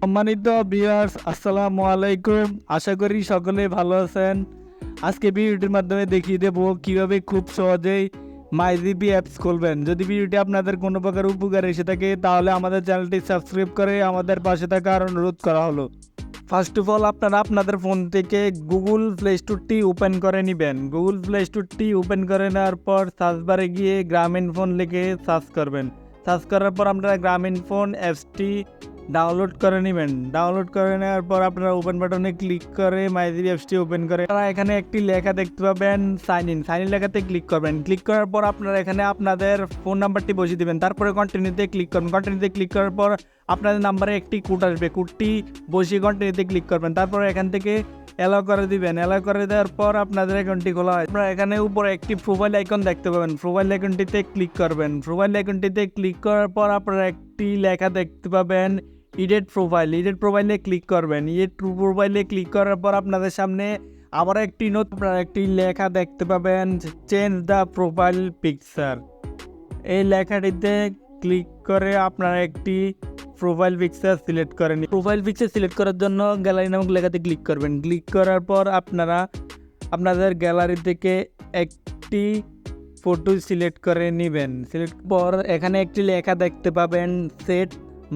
সম্মানিত ভিউয়ার্স, আসসালামু আলাইকুম। আশা করি সকলে ভালো আছেন। আজকে ভিডিওটির মাধ্যমে দেখিয়ে দেবো কিভাবে খুব সহজেই মাইজিপি অ্যাপস খুলবেন। যদি ভিডিওটি আপনাদের কোনো প্রকার উপকার এসে থাকে তাহলে আমাদের চ্যানেলটি সাবস্ক্রাইব করে আমাদের পাশে থাকার অনুরোধ করা হলো। ফার্স্ট অফ অল আপনারা আপনাদের ফোন থেকে গুগল প্লে স্টোরটি ওপেন করে নেবেন। গুগল প্লে স্টোরটি ওপেন করে নেওয়ার পর সার্চ বারে গিয়ে গ্রামীণ ফোন লিখে সার্চ করবেন। সার্চ করার পর আপনারা গ্রামীণ ফোন অ্যাপসটি ডাউনলোড করে নেবেন। ডাউনলোড করে নেওয়ার পর আপনারা ওপেন বাটনে ক্লিক করে মাইজিপি অ্যাপসটি ওপেন করে আপনারা এখানে একটি লেখা দেখতে পাবেন সাইন ইন লেখাতে ক্লিক করবেন। ক্লিক করার পর আপনারা এখানে আপনাদের ফোন নাম্বারটি বসিয়ে দেবেন। তারপরে কন্টিনিউতে ক্লিক করবেন। কন্টিনিউতে ক্লিক করার পর আপনাদের নাম্বারে একটি কোড আসবে। কোডটি বসিয়ে কন্টিনিউতে ক্লিক করবেন। তারপর এখান থেকে অ্যালাউ করে দিবেন। অ্যালাউ করে দেওয়ার পর আপনাদের অ্যাকাউন্টটি খোলা হয়। আপনারা এখানে উপরে একটি প্রোফাইল আইকন দেখতে পাবেন। প্রোফাইল আইকনটিতে ক্লিক করবেন। প্রোফাইল আইকনটিতে ক্লিক করার পর আপনারা একটি লেখা দেখতে পাবেন এডিট প্রোফাইল। এডিট প্রোফাইলে ক্লিক করবেন। এডিট প্রোফাইলে ক্লিক করার পর আপনাদের সামনে আবার একটি একটি লেখা দেখতে পাবেন চেঞ্জ দ্য প্রোফাইল পিকচার। এই লেখাটিতে ক্লিক করে আপনারা একটি প্রোফাইল পিকচার সিলেক্ট করেন। প্রোফাইল পিকচার সিলেক্ট করার জন্য গ্যালারি নামক লেখাতে ক্লিক করবেন। ক্লিক করার পর আপনারা আপনাদের গ্যালারি থেকে একটি ফটো সিলেক্ট করে নেবেন। সিলেক্ট পর এখানে একটি লেখা দেখতে পাবেন সেট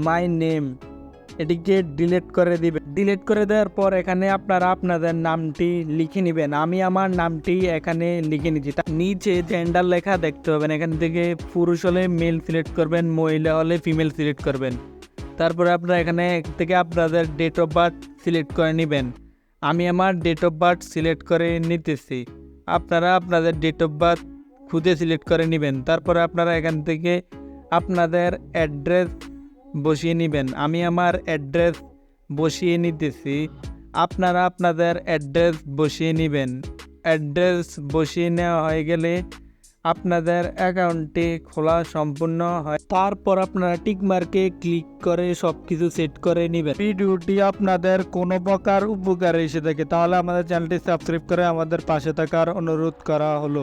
মাই নেম, এটিকে ডিলিট করে দিবেন। ডিলিট করে দেওয়ার পর এখানে আপনারা আপনাদের নামটি লিখে নেবেন। আমি আমার নামটি এখানে লিখে নিচ্ছি। নিচে জেন্ডার লেখা দেখতে পাবেন। এখান থেকে পুরুষ হলে মেল সিলেক্ট করবেন, মহিলা হলে ফিমেল সিলেক্ট করবেন। তারপরে আপনারা এখানে থেকে আপনাদের ডেট অফ বার্থ সিলেক্ট করে নেবেন। আমি আমার ডেট অফ বার্থ সিলেক্ট করে নিতেছি। আপনারা আপনাদের ডেট অফ বার্থ খুদে সিলেক্ট করে নেবেন। তারপরে আপনারা এখান থেকে আপনাদের অ্যাড্রেস বসিয়ে নেবেন। আমি আমার অ্যাড্রেস বসিয়ে নিতেছি। আপনারা আপনাদের অ্যাড্রেস বসিয়ে নেবেন। অ্যাড্রেস বসিয়ে নেওয়া হয়ে গেলে আপনাদের অ্যাকাউন্টটি খোলা সম্পূর্ণ হয়। তারপর আপনারা টিক মার্কে ক্লিক করে সব কিছু সেট করে নেবেন। ভিডিওটি আপনাদের কোনো প্রকার উপকার এসে থাকে তাহলে আমাদের চ্যানেলটি সাবস্ক্রাইব করে আমাদের পাশে থাকার অনুরোধ করা হলো।